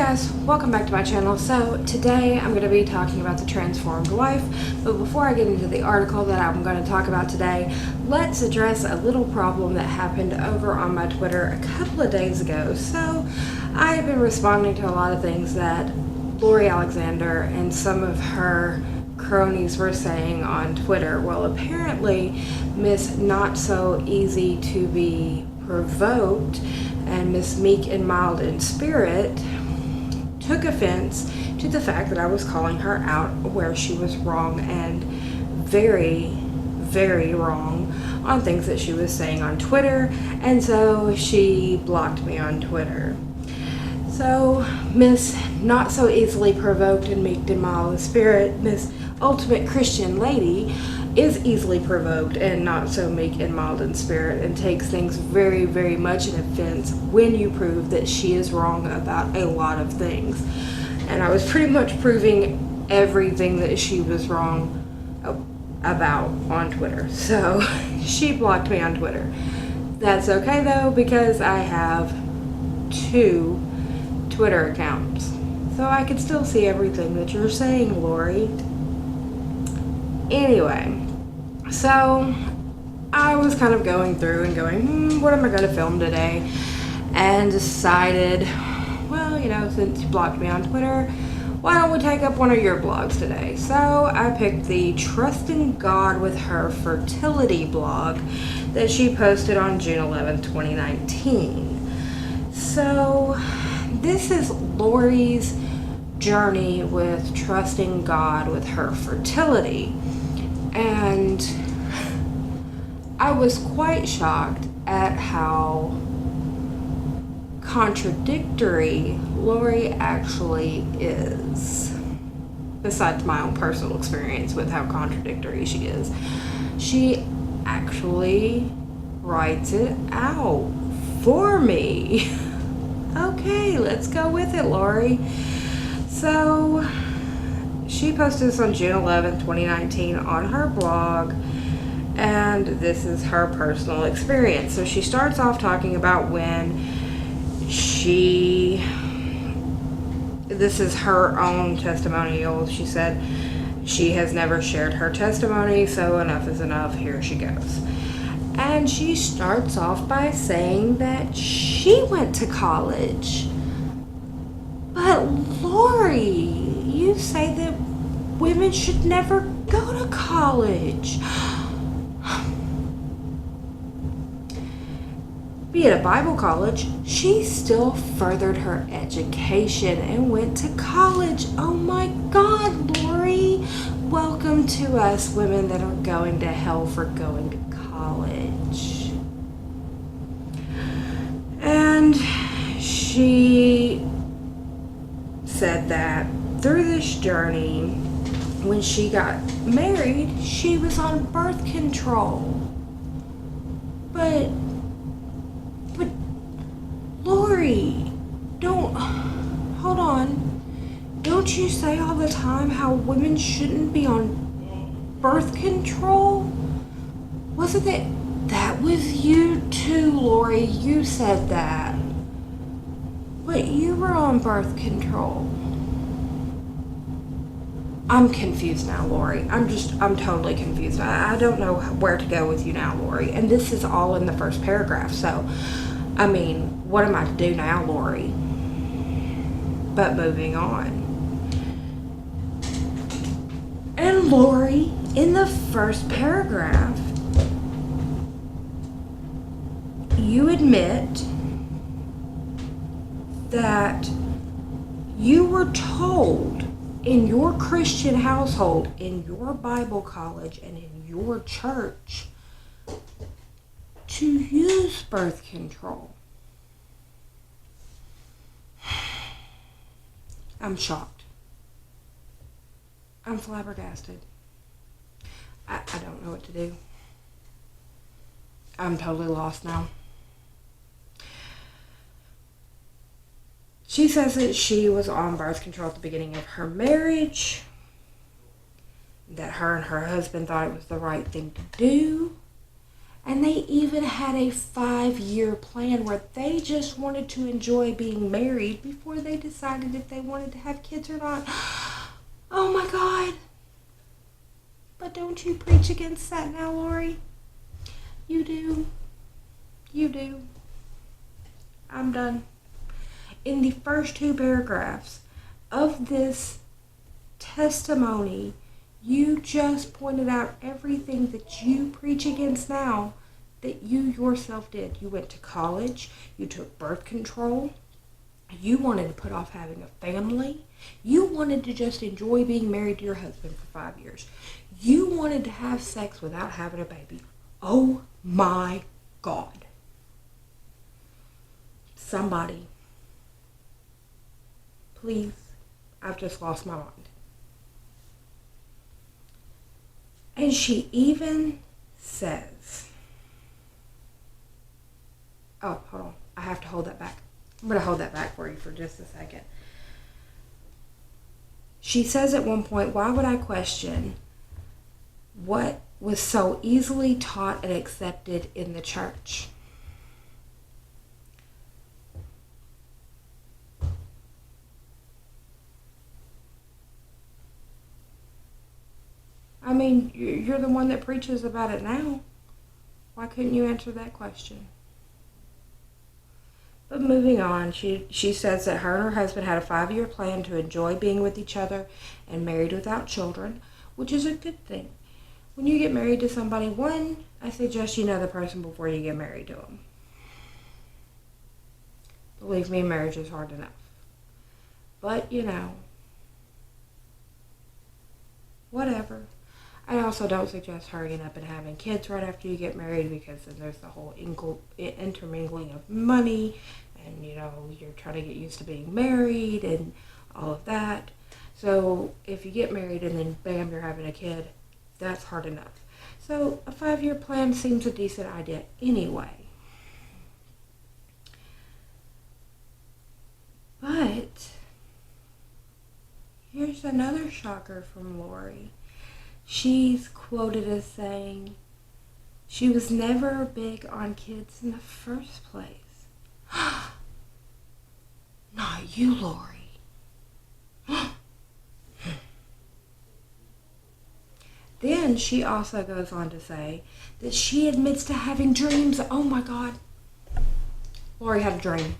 guys, welcome back to my channel. So today I'm going to be talking about the transformed wife, but before I get into the article that I'm going to talk about today, let's address a little problem that happened over on my Twitter a couple of days ago. So I've been responding to a lot of things that Lori Alexander and some of her cronies were saying on Twitter. Well, apparently Miss Not So Easy to Be Provoked and Miss Meek and Mild in Spirit took offense to the fact that I was calling her out where she was wrong, and very, very wrong on things that she was saying on Twitter, and so she blocked me on Twitter. So Miss Not So Easily Provoked and Meek and Mild in Spirit, Miss Ultimate Christian Lady, is easily provoked and not so meek and mild in spirit, and takes things very, very much in offense when you prove that she is wrong about a lot of things. And I was pretty much proving everything that she was wrong about on Twitter. So she blocked me on Twitter. That's okay though, because I have 2 Twitter accounts. So I can still see everything that you're saying, Lori. Anyway, so I was kind of going through and going, what am I going to film today? And decided, well, since you blocked me on Twitter, why don't we take up one of your blogs today? So I picked the Trusting God with Her Fertility blog that she posted on June 11th, 2019. So this is Lori's journey with trusting God with her fertility. And I was quite shocked at how contradictory Lori actually is. Besides my own personal experience with how contradictory she is, she actually writes it out for me. Okay, let's go with it, Lori. So she posted this on June 11th, 2019 on her blog, and this is her personal experience. So she starts off talking about when this is her own testimonial. She said she has never shared her testimony, so enough is enough. Here she goes. And she starts off by saying that she went to college. But Lori, you say that women should never go to college. Be it a Bible college, she still furthered her education and went to college. Oh my God, Lori. Welcome to us women that are going to hell for going to college. And she said that through this journey, when she got married, she was on birth control. But Lori, hold on. Don't you say all the time how women shouldn't be on birth control? Wasn't that was you too, Lori? You said that. But you were on birth control. I'm confused now, Lori. I'm totally confused. I don't know where to go with you now, Lori. And this is all in the first paragraph. So, what am I to do now, Lori? But moving on. And Lori, in the first paragraph, you admit that you were told in your Christian household, in your Bible college, and in your church to use birth control. I'm shocked. I'm flabbergasted. I don't know what to do. I'm totally lost now. She says that she was on birth control at the beginning of her marriage, that her and her husband thought it was the right thing to do, And they even had a 5-year plan where they just wanted to enjoy being married before they decided if they wanted to have kids or not. Oh my God. But don't you preach against that now, Lori? You do. You do. I'm done. In the first 2 paragraphs of this testimony, you just pointed out everything that you preach against now that you yourself did. You went to college. You took birth control. You wanted to put off having a family. You wanted to just enjoy being married to your husband for 5 years. You wanted to have sex without having a baby. Oh my God. Somebody, please, I've just lost my mind. And she even says, oh, hold on. I have to hold that back. I'm going to hold that back for you for just a second. She says at one point, why would I question what was so easily taught and accepted in the church? I mean, you're the one that preaches about it now. Why couldn't you answer that question? But moving on, she says that her and her husband had a 5-year plan to enjoy being with each other and married without children, which is a good thing. When you get married to somebody, one, I suggest you know the person before you get married to them. Believe me, marriage is hard enough. But, whatever. I also don't suggest hurrying up and having kids right after you get married, because then there's the whole intermingling of money, and you're trying to get used to being married and all of that. So if you get married and then bam, you're having a kid, that's hard enough. So a 5-year plan seems a decent idea anyway. But here's another shocker from Lori. She's quoted as saying she was never big on kids in the first place. Not you, Lori. Then she also goes on to say that she admits to having dreams. Oh my God. Lori had a dream.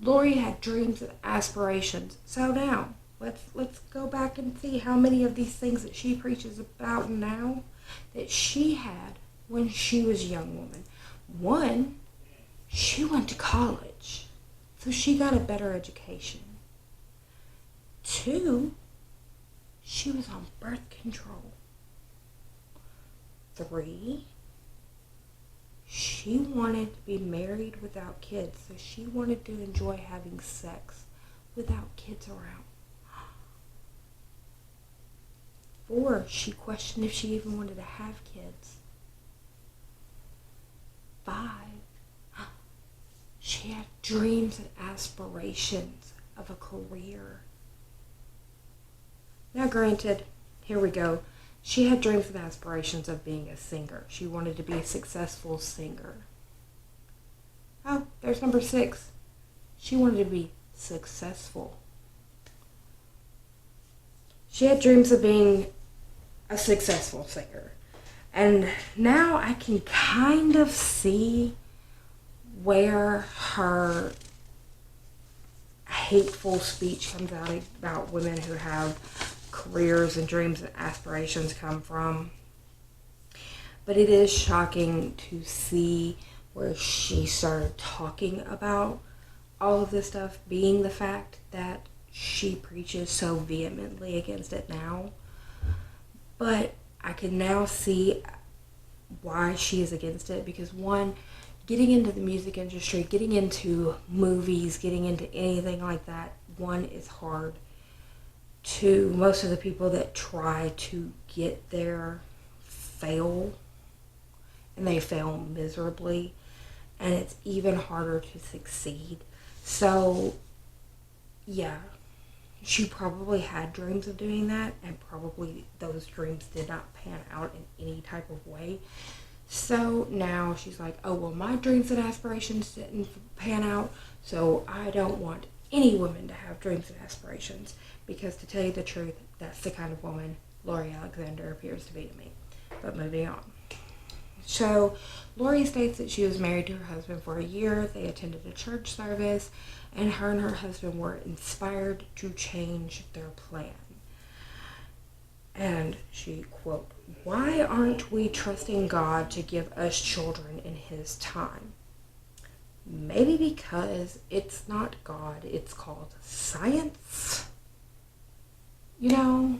Lori had dreams and aspirations. So now, let's go back and see how many of these things that she preaches about now that she had when she was a young woman. One, she went to college, so she got a better education. 2, she was on birth control. 3, she wanted to be married without kids, so she wanted to enjoy having sex without kids around. 4, she questioned if she even wanted to have kids. 5, she had dreams and aspirations of a career. Now granted, here we go. She had dreams and aspirations of being a singer. She wanted to be a successful singer. Oh, there's number 6. She wanted to be successful. She had dreams of being a successful singer. And now I can kind of see where her hateful speech comes out about women who have careers and dreams and aspirations come from. But it is shocking to see where she started talking about all of this stuff, being the fact that she preaches so vehemently against it now. But I can now see why she is against it, because one, getting into the music industry, getting into movies, getting into anything like that, one, is hard. 2, most of the people that try to get there fail, and they fail miserably, and it's even harder to succeed. So, yeah, she probably had dreams of doing that, and probably those dreams did not pan out in any type of way. So now she's like, oh, well, my dreams and aspirations didn't pan out, so I don't want any women to have dreams and aspirations, because to tell you the truth, that's the kind of woman Lori Alexander appears to be to me. But moving on. So Lori states that she was married to her husband for a year. They attended a church service, and her husband were inspired to change their plan. And she, quote, why aren't we trusting God to give us children in his time? Maybe because it's not God, it's called science. You know,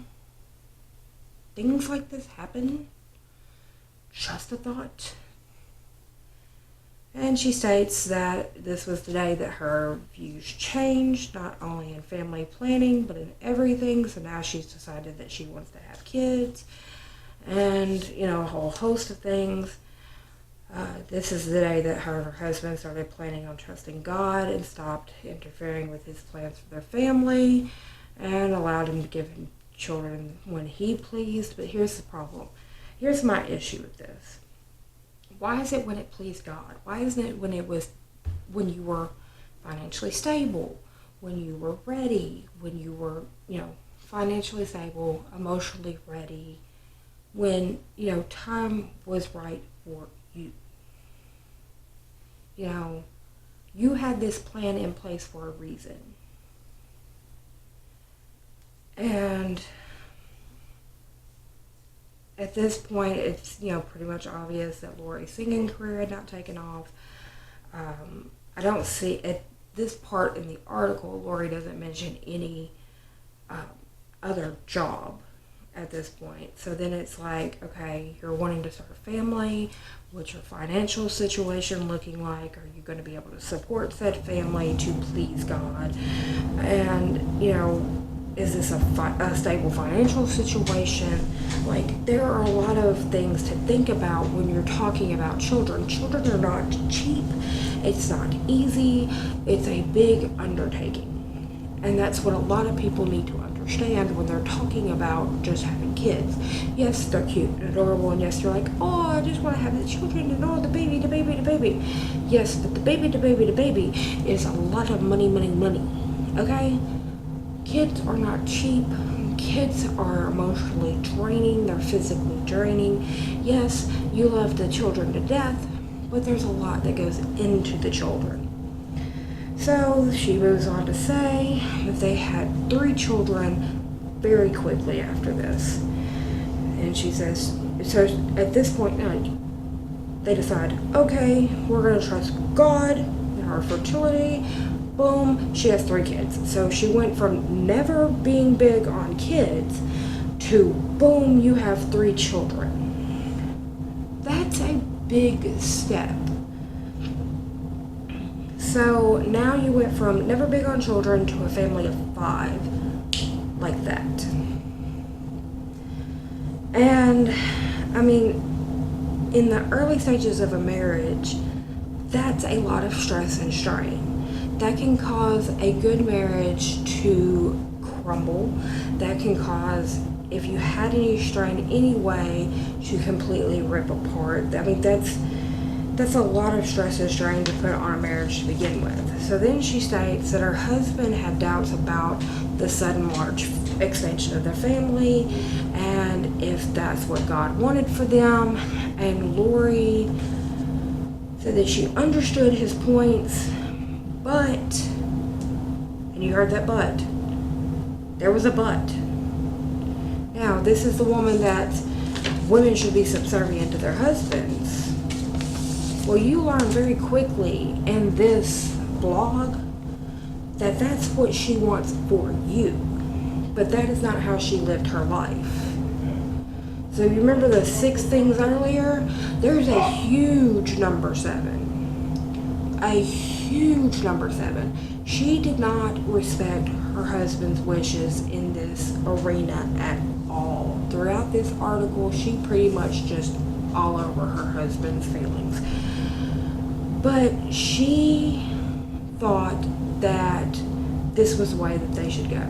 things like this happen. Just a thought. And she states that this was the day that her views changed, not only in family planning, but in everything. So now she's decided that she wants to have kids and, you know, a whole host of things. This is the day that her husband started planning on trusting God and stopped interfering with his plans for their family and allowed him to give him children when he pleased. But here's the problem. Here's my issue with this. Why is it when it pleased God? Why isn't it when you were financially stable, when you were ready, when you were, you know, financially stable, emotionally ready, when, you know, time was right for you? You know, you had this plan in place for a reason. And at this point, it's, you know, pretty much obvious that Lori's singing career had not taken off. I don't see, at this part in the article, Lori doesn't mention any other job at this point. So then it's like, okay, you're wanting to start a family. What's your financial situation looking like? Are you going to be able to support said family to please God? And, you know, is this a stable financial situation? Like, there are a lot of things to think about when you're talking about children. Children are not cheap. It's not easy. It's a big undertaking. And that's what a lot of people need to understand when they're talking about just having kids. Yes, they're cute and adorable, and yes, you're like, oh, I just want to have the children, and oh, the baby. Yes, but the baby is a lot of money, okay? Kids are not cheap. Kids are emotionally draining. They're physically draining. Yes, you love the children to death, but there's a lot that goes into the children. So she moves on to say that they had 3 children very quickly after this. And she says, so at this point, they decide, okay, we're going to trust God in our fertility. Boom, she has 3 kids. So she went from never being big on kids to boom, you have 3 children. That's a big step. So now you went from never big on children to a family of 5, like that. And, I mean, in the early stages of a marriage, that's a lot of stress and strain. That can cause a good marriage to crumble. That can cause, if you had any strain anyway, to completely rip apart. I mean, that's a lot of stress and strain to put on a marriage to begin with. So then she states that her husband had doubts about the sudden large expansion of their family and if that's what God wanted for them. And Lori said that she understood his points, but, and you heard that but, there was a but. Now, this is the woman that women should be subservient to their husbands. Well, you learn very quickly in this blog that that's what she wants for you, but that is not how she lived her life. So you remember the 6 things earlier? There's a huge number 7. A huge number 7. She did not respect her husband's wishes in this arena at all. Throughout this article, she pretty much just all over her husband's feelings. But she thought that this was the way that they should go.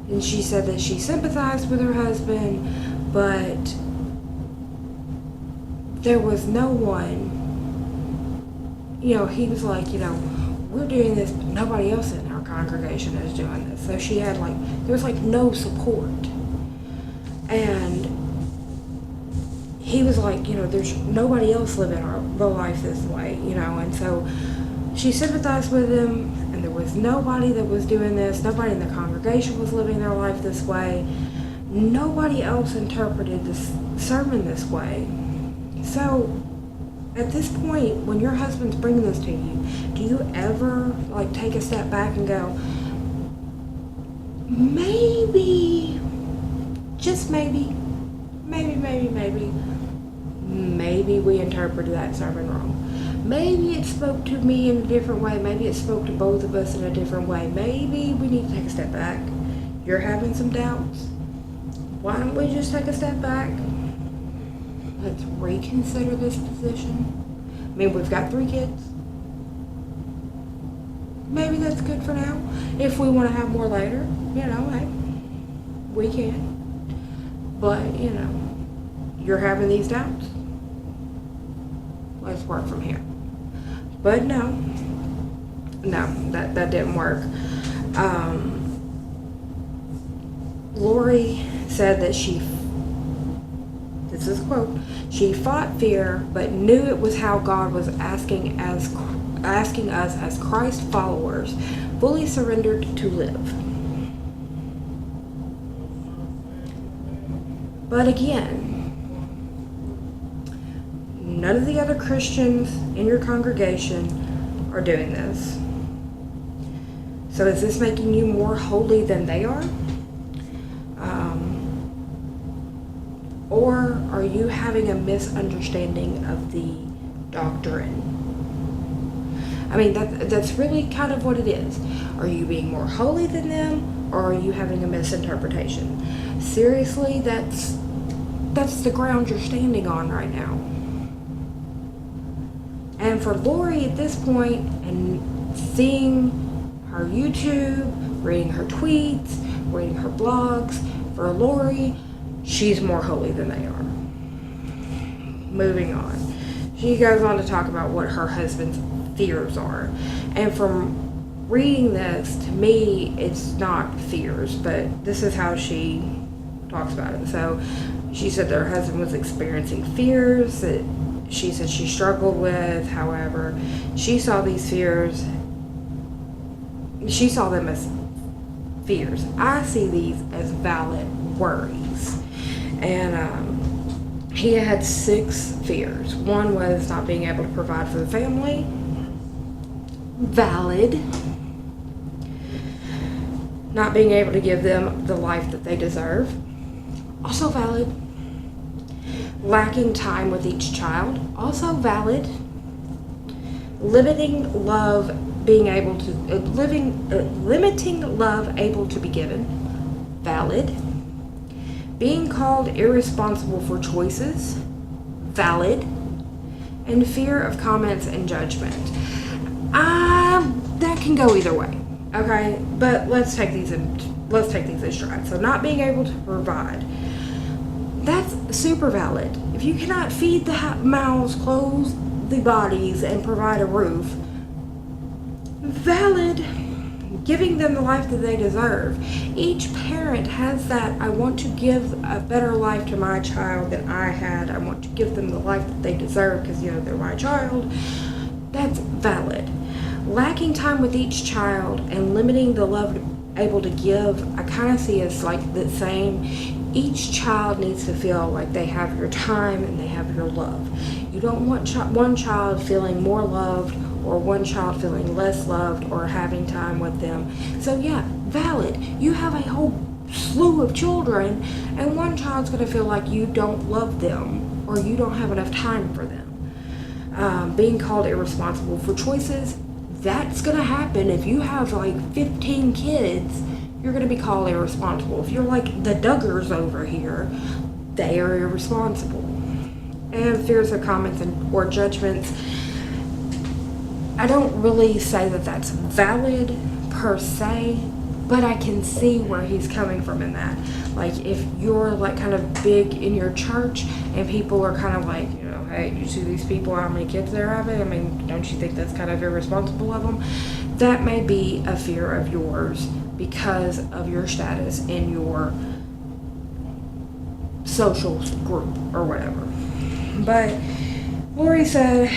And she said that she sympathized with her husband, but there was no one, he was like, we're doing this, but nobody else in our congregation is doing this. So she had there was no support. And he was like, there's nobody else living the life this way, and so she sympathized with him, and there was nobody that was doing this. Nobody in the congregation was living their life this way. Nobody else interpreted this sermon this way. So at this point, when your husband's bringing this to you, do you ever take a step back and go, maybe, just maybe we interpreted that sermon wrong. Maybe it spoke to me in a different way. Maybe it spoke to both of us in a different way. Maybe we need to take a step back. You're having some doubts. Why don't we just take a step back? Let's reconsider this position. I mean, we've got 3 kids. Maybe that's good for now. If we want to have more later, hey, we can. But, you're having these doubts. Let's work from here. But no, that didn't work. Lori said that this is a quote, she fought fear, but knew it was how God was asking us as Christ followers, fully surrendered to live. But again, none of the other Christians in your congregation are doing this. So is this making you more holy than they are? Or are you having a misunderstanding of the doctrine? I mean, that's really kind of what it is. Are you being more holy than them, or are you having a misinterpretation? Seriously, that's the ground you're standing on right now. And for Lori at this point, and seeing her YouTube, reading her tweets, reading her blogs, for Lori, she's more holy than they are. Moving on. She goes on to talk about what her husband's fears are. And from reading this, to me, it's not fears, but this is how she talks about it. So she said that her husband was experiencing fears that she said she struggled with. However, she saw these fears, she saw them as fears. I see these as valid worries. And he had 6 fears. One was not being able to provide for the family. Valid. Not being able to give them the life that they deserve. Also valid. Lacking time with each child. Also valid. Limiting love able to be given. Valid. Being called irresponsible for choices. Valid. And fear of comments and judgment. That can go either way. Okay, but let's take these in stride. So not being able to provide, that's super valid. If you cannot feed the mouths, clothe the bodies, and provide a roof, valid. Giving them the life that they deserve. Each parent has that, I want to give a better life to my child than I had. I want to give them the life that they deserve because, they're my child. That's valid. Lacking time with each child and limiting the love able to give, I kind of see as the same. Each child needs to feel like they have your time and they have your love. You don't want one child feeling more loved or one child feeling less loved or having time with them. So yeah, valid. You have a whole slew of children and one child's going to feel like you don't love them or you don't have enough time for them. Being called irresponsible for choices, that's going to happen. If you have 15 kids, you're going to be called irresponsible. If you're like the Duggars over here, they are irresponsible. And fears of comments or judgments, I don't really say that that's valid per se, but I can see where he's coming from in that. If you're kind of big in your church and people are kind of hey, you see these people, how many kids they're having? I mean, don't you think that's kind of irresponsible of them? That may be a fear of yours because of your status in your social group or whatever. But Lori said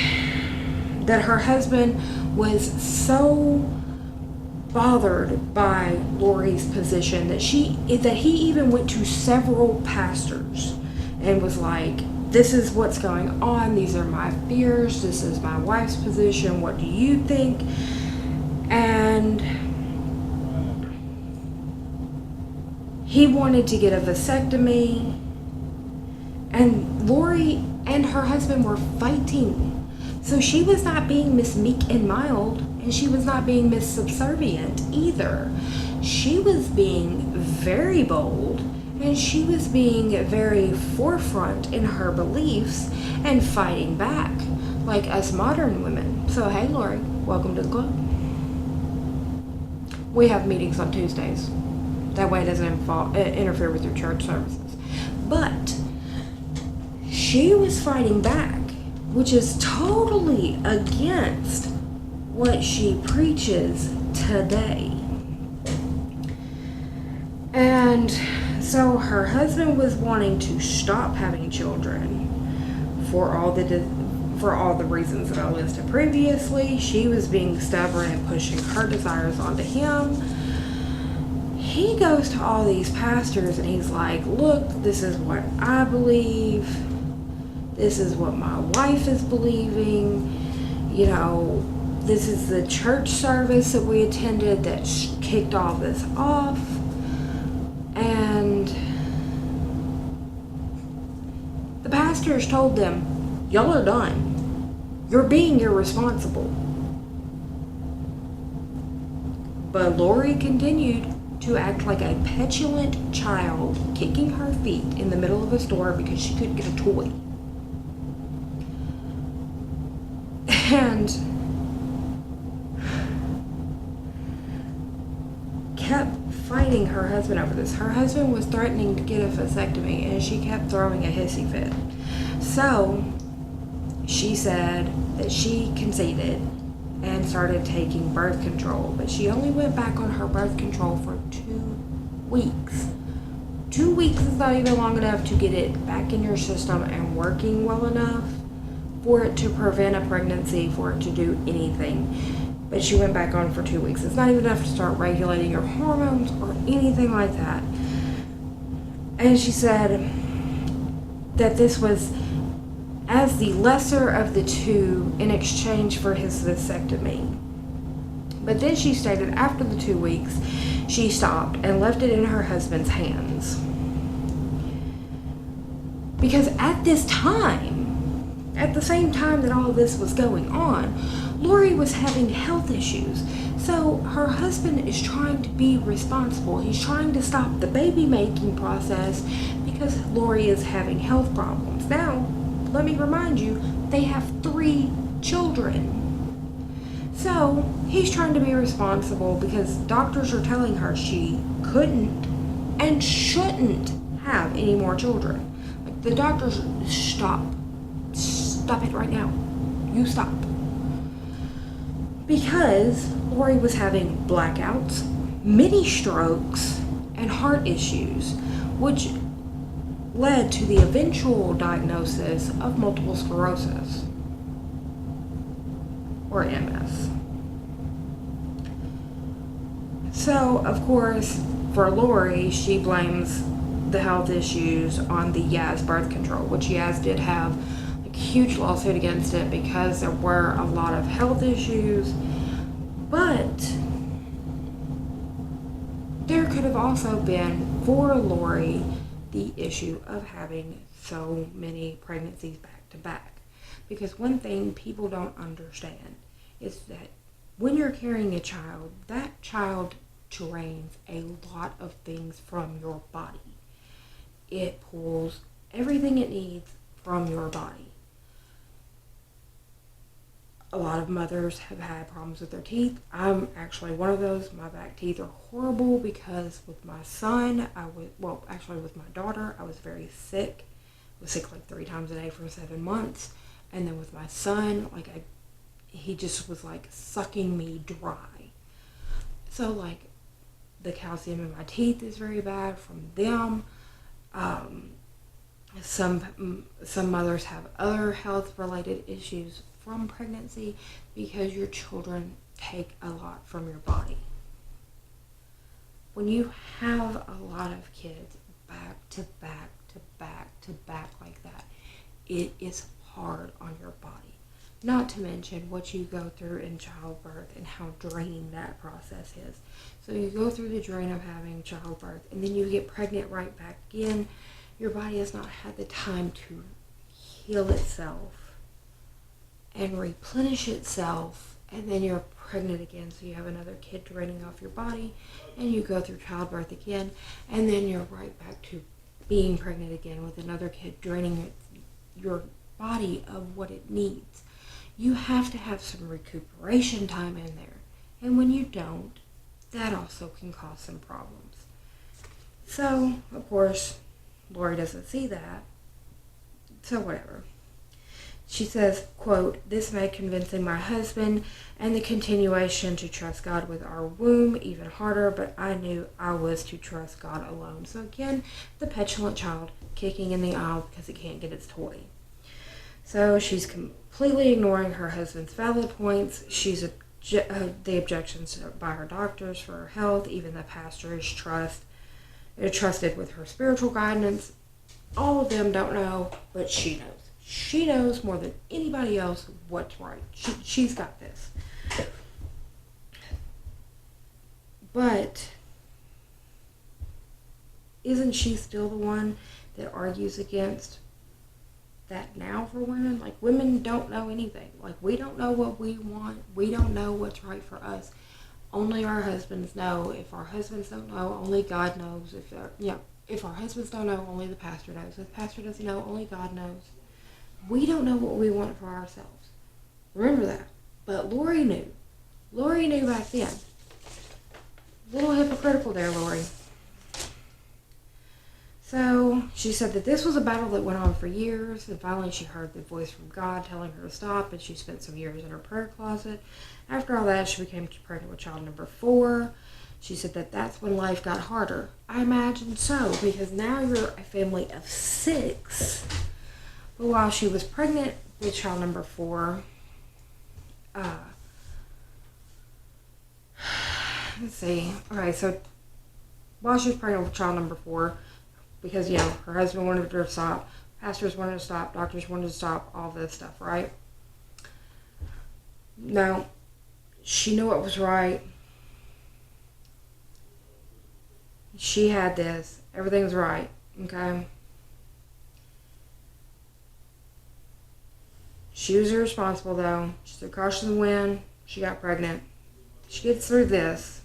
that her husband was so bothered by Lori's position that he even went to several pastors and was like, this is what's going on, these are my fears, this is my wife's position, what do you think? And he wanted to get a vasectomy, and Lori and her husband were fighting. So she was not being Miss Meek and Mild, and she was not being Miss Subservient either. She was being very bold, and she was being very forefront in her beliefs and fighting back, like us modern women. So hey Lori, welcome to the club. We have meetings on Tuesdays. That way it doesn't interfere with your church services. But she was fighting back, which is totally against what she preaches today. And so her husband was wanting to stop having children for all the reasons that I listed previously. She was being stubborn and pushing her desires onto him. He goes to all these pastors and he's like, look, this is what I believe. This is what my wife is believing. You know, this is the church service that we attended that kicked all this off. And the pastors told them, y'all are done. You're being irresponsible. But Lori continued to act like a petulant child, kicking her feet in the middle of a store because she couldn't get a toy. And kept fighting her husband over this. Her husband was threatening to get a vasectomy, and she kept throwing a hissy fit. So she said that she conceded and started taking birth control, but she only went back on her birth control for 2 weeks. 2 weeks is not even long enough to get it back in your system and working well enough for it to prevent a pregnancy, for it to do anything. But she went back on for 2 weeks. It's not even enough to start regulating your hormones or anything like that. And she said that this was as the lesser of the two in exchange for his vasectomy. But then she stated after the 2 weeks, she stopped and left it in her husband's hands. Because at this time, at the same time that all of this was going on, Lori was having health issues. So her husband is trying to be responsible. He's trying to stop the baby making process because Lori is having health problems. Now, let me remind you, they have 3 children. So he's trying to be responsible because doctors are telling her she couldn't and shouldn't have any more children. Like, the doctors, stop it right now. You stop. Because Lori was having blackouts, mini strokes, and heart issues, which led to the eventual diagnosis of multiple sclerosis, or MS. So, of course, for Lori, she blames the health issues on the Yaz birth control, which Yaz did have a huge lawsuit against it because there were a lot of health issues. But there could have also been, for Lori, the issue of having so many pregnancies back to back. Because one thing people don't understand is that when you're carrying a child, that child drains a lot of things from your body. It pulls everything it needs from your body. A lot of mothers have had problems with their teeth. I'm actually one of those. My back teeth are horrible because with my son, with my daughter, I was very sick was sick like 3 times a day for 7 months. And then with my son, like he just was like sucking me dry. So like the calcium in my teeth is very bad from them. Some mothers have other health related issues from pregnancy because your children take a lot from your body. When you have a lot of kids back to back to back to back like that, it is hard on your body. Not to mention what you go through in childbirth and how draining that process is. So you go through the drain of having childbirth and then you get pregnant right back again. Your body has not had the time to heal itself and replenish itself, and then you're pregnant again, so you have another kid draining off your body, and you go through childbirth again, and then you're right back to being pregnant again with another kid draining your body of what it needs. You have to have some recuperation time in there, and when you don't, that also can cause some problems. So, of course, Lori doesn't see that, so whatever. She says, quote, "This made convincing my husband and the continuation to trust God with our womb even harder, but I knew I was to trust God alone." So again, the petulant child kicking in the aisle because it can't get its toy. So she's completely ignoring her husband's valid points. She's the objections by her doctors for her health, even the pastor is trusted with her spiritual guidance. All of them don't know, but she knows. She knows more than anybody else what's right. She's got this. But isn't she still the one that argues against that now for women? Like, women don't know anything. Like, we don't know what we want. We don't know what's right for us. Only our husbands know. If our husbands don't know, only God knows. If our husbands don't know, only the pastor knows. If the pastor doesn't know, only God knows. We don't know what we want for ourselves. Remember that. But Lori knew. Lori knew back then. A little hypocritical there, Lori. So she said that this was a battle that went on for years, and finally she heard the voice from God telling her to stop, and she spent some years in her prayer closet. After all that, she became pregnant with child number 4. She said that that's when life got harder. I imagine so, because now you're a family of 6. But while she was pregnant with child number 4, let's see. Okay, so while she was pregnant with child number 4, because, her husband wanted her to stop, pastors wanted to stop, doctors wanted to stop, all this stuff, right? No, she knew what was right. She had this. Everything was right, okay? She was irresponsible, though. She threw caution to the wind. She got pregnant. She gets through this.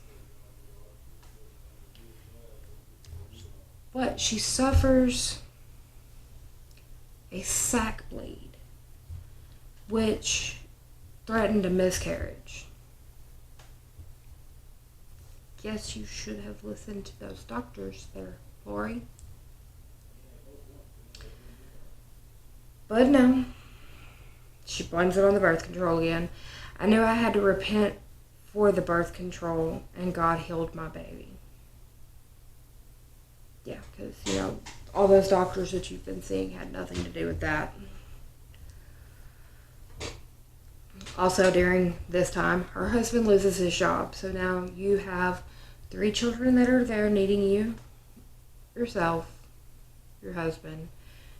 But she suffers a sac bleed, which threatened a miscarriage. Guess you should have listened to those doctors there, Lori. But no. She blames it on the birth control again. I knew I had to repent for the birth control, and God healed my baby. Yeah, because, all those doctors that you've been seeing had nothing to do with that. Also, during this time, her husband loses his job. So now you have 3 children that are there needing you, yourself, your husband.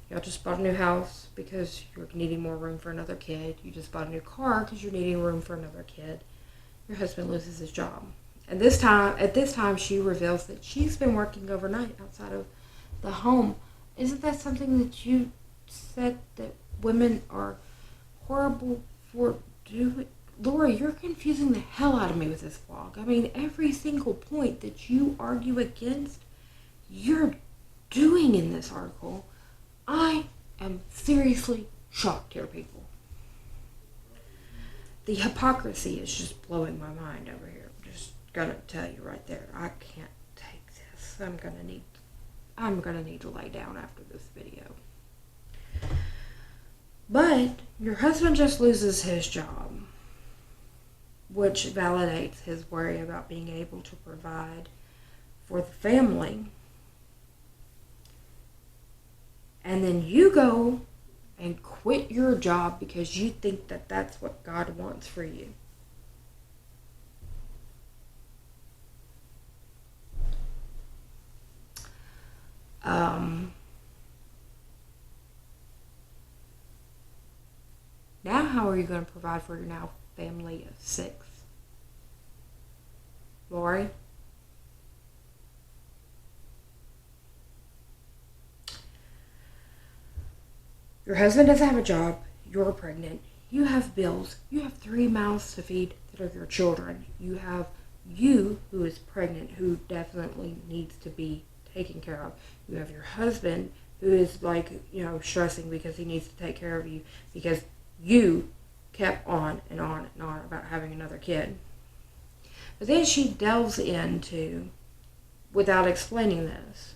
Y'all just bought a new house because you're needing more room for another kid. You just bought a new car because you're needing room for another kid. Your husband loses his job. And at this time, she reveals that she's been working overnight outside of the home. Isn't that something that you said that women are horrible for doing? Lori, you're confusing the hell out of me with this vlog. I mean, every single point that you argue against, you're doing in this article. I am seriously shocked here, people. The hypocrisy is just blowing my mind over here. I'm just gonna tell you right there. I can't take this. I'm gonna need to lay down after this video. But your husband just loses his job, which validates his worry about being able to provide for the family. And then you go and quit your job because you think that that's what God wants for you. Now how are you going to provide for your now family of 6? Lori? Your husband doesn't have a job. You're pregnant. You have bills. You have 3 mouths to feed that are your children. You have you who is pregnant, who definitely needs to be taken care of. You have your husband who is stressing because he needs to take care of you because you kept on and on and on about having another kid. But then she delves into, without explaining this,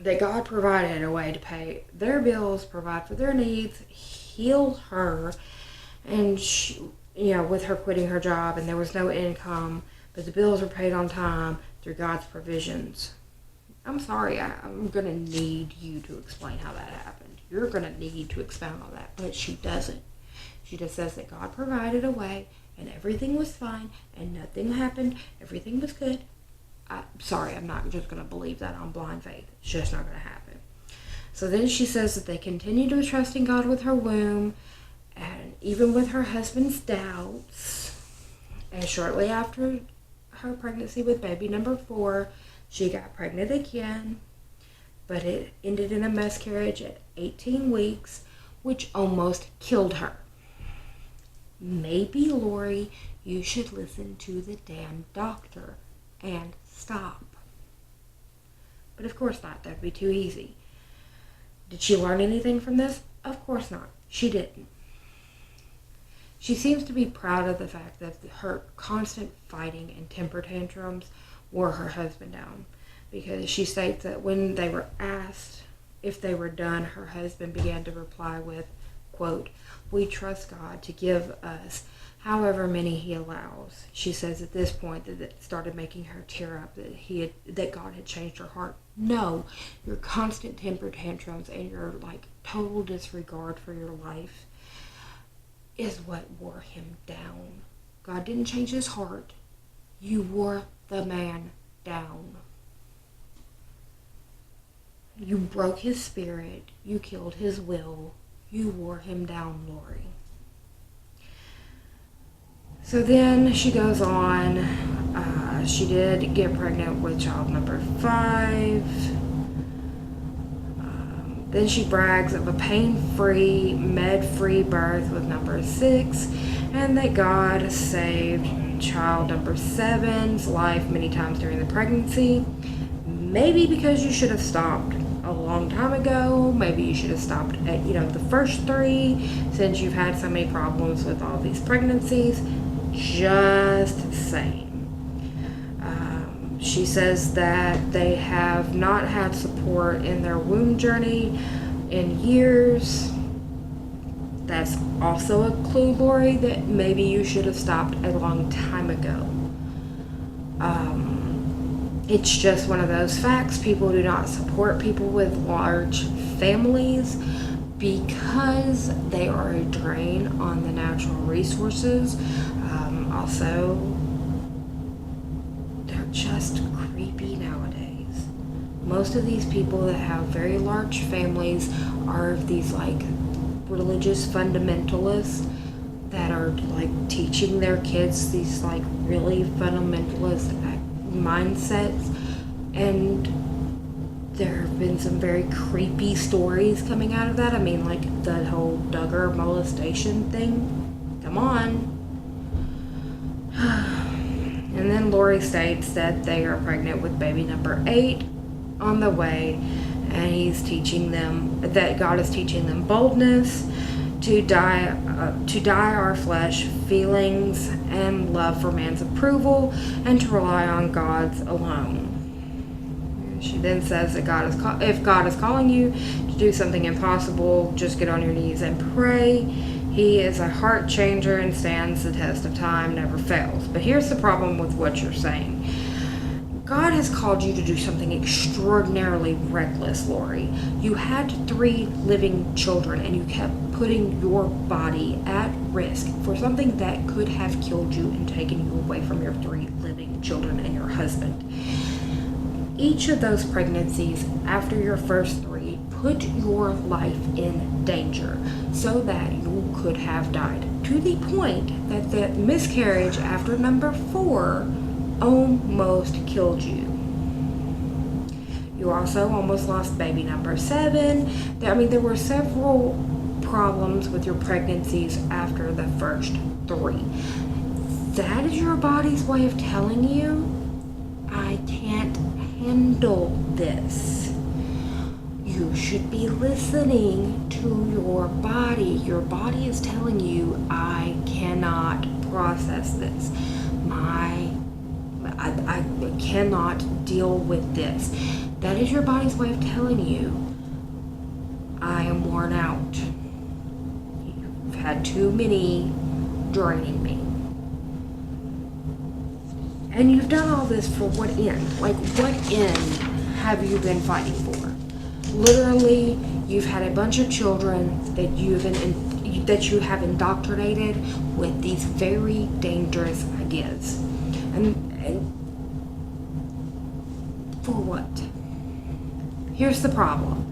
that God provided a way to pay their bills, provide for their needs, heal her, and she, with her quitting her job and there was no income, but the bills were paid on time through God's provisions. I'm sorry, I'm going to need you to explain how that happened. You're going to need to expound on that, but she doesn't. She just says that God provided a way and everything was fine and nothing happened, everything was good. Sorry, I'm not just going to believe that on blind faith. It's just not going to happen. So then she says that they continue to trust in God with her womb, and even with her husband's doubts. And shortly after her pregnancy with baby number 4, she got pregnant again, but it ended in a miscarriage at 18 weeks, which almost killed her. Maybe, Lori, you should listen to the damn doctor and stop. But of course not. That'd be too easy. Did she learn anything from this? Of course not. She didn't. She seems to be proud of the fact that her constant fighting and temper tantrums wore her husband down, because she states that when they were asked if they were done, her husband began to reply with, quote, "We trust God to give us however many he allows." She says at this point that it started making her tear up, that God had changed her heart. No, your constant temper tantrums and your total disregard for your life is what wore him down. God didn't change his heart. You wore the man down. You broke his spirit. You killed his will. You wore him down, Lori. So then she goes on. She did get pregnant with child number 5. Then she brags of a pain-free, med-free birth with number 6, and that God saved child number 7's life many times during the pregnancy. Maybe because you should have stopped a long time ago. Maybe you should have stopped at, the first 3, since you've had so many problems with all these pregnancies. Just saying. She says that they have not had support in their womb journey in years. That's also a clue, Lori, that maybe you should have stopped a long time ago. It's just one of those facts. People do not support people with large families because they are a drain on the natural resources. Also, they're just creepy nowadays. Most of these people that have very large families are these religious fundamentalists that are teaching their kids these really fundamentalist mindsets, and there have been some very creepy stories coming out of that. I mean, the whole Duggar molestation thing. Come on. And then Lori states that they are pregnant with baby number 8 on the way, and he's teaching them that God is teaching them boldness to die our flesh, feelings, and love for man's approval, and to rely on God's alone. She then says that if God is calling you to do something impossible, just get on your knees and pray. He is a heart changer and stands the test of time, never fails. But here's the problem with what you're saying. God has called you to do something extraordinarily reckless, Lori. You had 3 living children and you kept putting your body at risk for something that could have killed you and taken you away from your 3 living children and your husband. Each of those pregnancies after your first 3 put your life in danger so that you could have died, to the point that the miscarriage after number 4 almost killed you. You also almost lost baby number 7. There were several problems with your pregnancies after the first 3. That is your body's way of telling you, I can't handle this. You should be listening to your body. Your body is telling you, I cannot process this. I cannot deal with this. That is your body's way of telling you, I am worn out. You've had too many draining me. And you've done all this for what end? Like, what end have you been fighting for? Literally, you've had a bunch of children that you have indoctrinated with these very dangerous ideas. And for what? Here's the problem.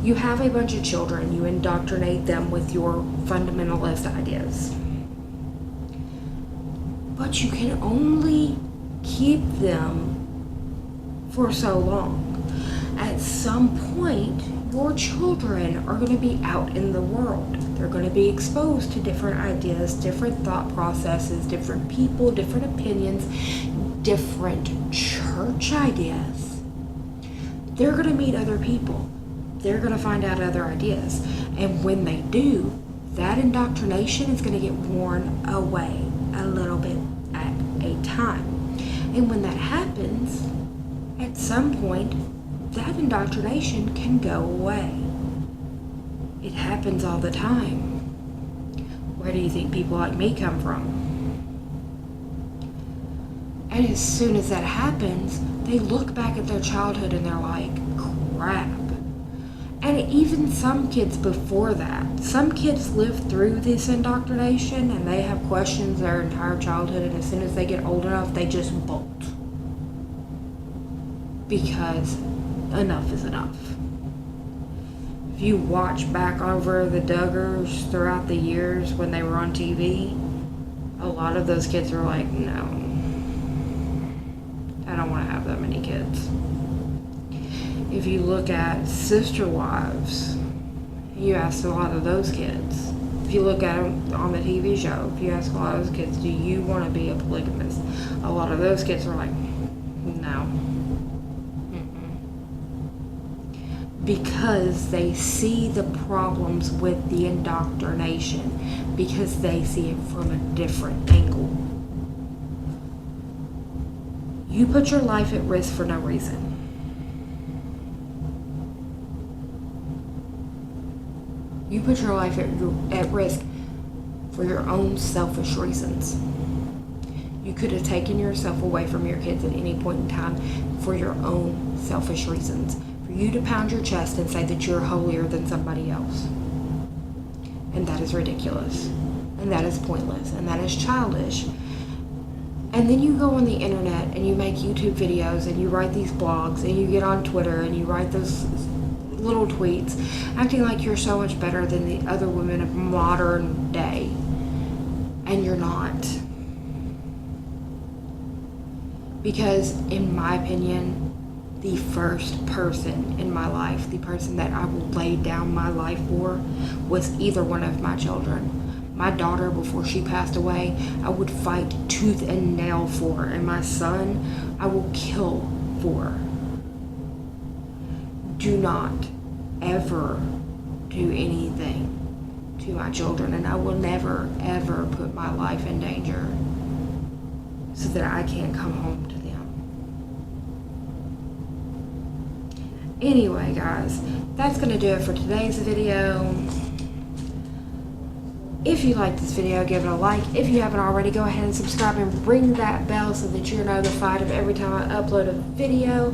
You have a bunch of children, you indoctrinate them with your fundamentalist ideas. But you can only keep them for so long. At some point, your children are going to be out in the world. They're going to be exposed to different ideas, different thought processes, different people, different opinions, different church ideas. They're going to meet other people. They're going to find out other ideas. And when they do, that indoctrination is going to get worn away a little bit at a time. And when that happens, at some point, that indoctrination can go away. It happens all the time. Where do you think people like me come from? And as soon as that happens, they look back at their childhood and they're like, crap. And even some kids before that, some kids live through this indoctrination and they have questions their entire childhood, and as soon as they get old enough, they just bolt. Because enough is enough. If you watch back over the Duggars throughout the years when they were on TV, a lot of those kids are like, no, I don't want to have that many kids. If you look at Sister Wives, you ask a lot of those kids. If you look at them on the TV show, if you ask a lot of those kids, do you want to be a polygamist? A lot of those kids are like, no. Because they see the problems with the indoctrination, because they see it from a different angle. You put your life at risk for no reason. You put your life at risk for your own selfish reasons. You could have taken yourself away from your kids at any point in time for your own selfish reasons. For you to pound your chest and say that you're holier than somebody else. And that is ridiculous. And that is pointless. And that is childish. And then you go on the internet and you make YouTube videos and you write these blogs and you get on Twitter and you write those little tweets acting like you're so much better than the other women of modern day. And you're not. Because in my opinion, the first person in my life, the person that I will lay down my life for, was either one of my children. My daughter, before she passed away, I would fight tooth and nail for. And my son, I will kill for. Do not ever do anything to my children, and I will never, ever put my life in danger so that I can't come home to them. Anyway, guys, that's going to do it for today's video. If you like this video, give it a like. If you haven't already, go ahead and subscribe and ring that bell so that you're notified of every time I upload a video.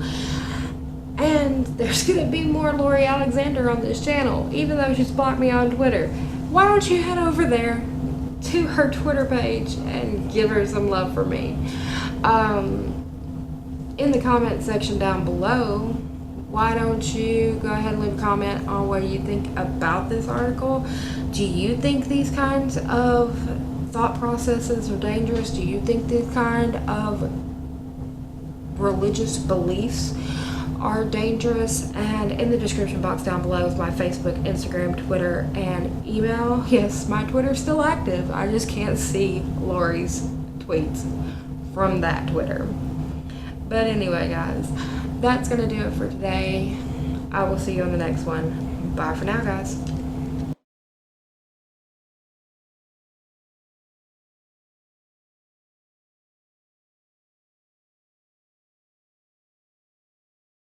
And there's going to be more Lori Alexander on this channel, even though she's blocked me on Twitter. Why don't you head over there to her Twitter page and give her some love for me? In the comment section down below, why don't you go ahead and leave a comment on what you think about this article? Do you think these kinds of thought processes are dangerous? Do you think these kind of religious beliefs are dangerous? And in the description box down below is my Facebook, Instagram, Twitter, and email. Yes, my Twitter's still active. I just can't see Lori's tweets from that Twitter. But anyway, guys, that's going to do it for today. I will see you on the next one. Bye for now, guys.